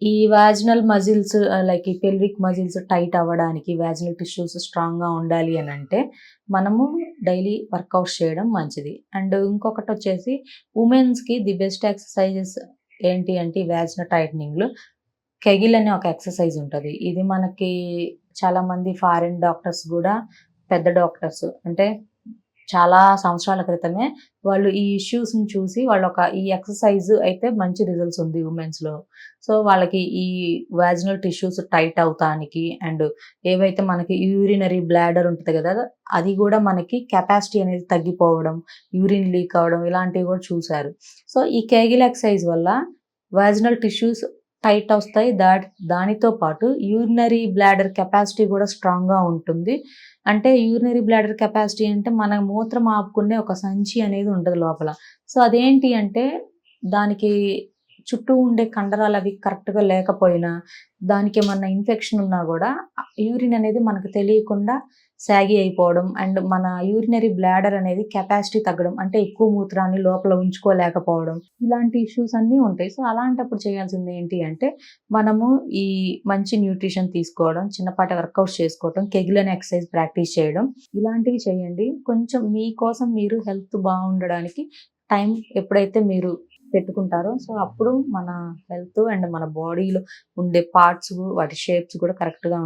ఈ వాజినల్ muscles like ఈ pelvic muscles tight అవ్వడానికి, వాజినల్ టిష్యూస్ స్ట్రాంగ్‌గా ఉండాలి అనంటే, మనము డైలీ వర్కౌట్స్ చేయడం మంచిది. అండ్ ఇంకొకటొచ్చేసి వుమెన్స్‌కి ది బెస్ట్ ఎక్సర్‌సైజెస్ ఏంటి అంటే, ఈ వాజినల్ టైటనింగ్‌లో కెగిల్ అనే ఒక ఎక్సర్‌సైజ్ ఉంటది. ఇది మనకి చాలామంది ఫారిన్ డాక్టర్స్ గూడా పెద్ద డాక్టర్స్ అంటే చాలా సంవత్సరాల క్రితమే వాళ్ళు ఈ ఇష్యూస్‌ని చూసి ఈ ఎక్సర్‌సైజ్ అయితే మంచి రిజల్ట్స్ ఉంది వుమెన్స్‌లో. సో, వాళ్ళకి ఈ వాజినల్ టిష్యూస్ టైట్ అవుతానికి అండ్ ఏవైతే మనకి యూరినరీ బ్లాడర్ ఉంటది గదా! అది గూడా మనకి కెపాసిటీ అనేది తగ్గిపోవడం, యూరిన్ లీక్ అవ్వడం ఇలాంటివి గూడా చూసారు. సో, ఈ కేగిల్ ఎక్సర్‌సైజ్ వల్ల వాజినల్ టిష్యూస్ టైట్ ఒస్తాయి. దానితో పాటు యూరినరీ బ్లాడర్ కెపాసిటీ గూడా స్ట్రాంగ్‌గా ఉంటుంది. అంటే యూరినరీ బ్లాడర్ కెపాసిటీ అంటే మన మూత్రం ఆపుకునే ఒక సంచి అనేది ఉంటది లోపల. సో, అదేంటి అంటే దానికి చుట్టూ ఉండే కండరాలవి కరెక్ట్‌గా లేకపోయినా, దానికేమన్నా ఇన్ఫెక్షన్ ఉన్నా గూడా యూరిన్ అనేది మనకు తెలియకుండా సాగి అయిపోవడం అండ్ మన యూరినరీ బ్లాడర్ అనేది కెపాసిటీ తగ్గడం. అంటే ఎక్కువ మూత్రాన్ని లోపల ఉంచుకోలేకపోవడం. ఇలాంటి ఇష్యూస్ అన్నీ ఉంటాయి. సో, అలాంటప్పుడు చేయాల్సింది ఏంటి అంటే, మనము ఈ మంచి న్యూట్రిషన్ తీసుకోవడం, చిన్నపాటి వర్కౌట్స్ చేసుకోవడం, కెగిల్ అనే ఎక్సర్‌సైజ్ ప్రాక్టీస్ చేయడం. ఇలాంటివి చేయండి. కొంచెం మీకోసం మీరు హెల్త్ బావుండడానికి టైం ఎప్పుడైతే మీరు పెట్టుకుంటారో, సో, అప్పుడు మన హెల్త్ అండ్ మన బాడీలో ఉండే పార్ట్స్ వాటి షేప్స్ కూడా కరెక్ట్‌గా ఉంటాయి.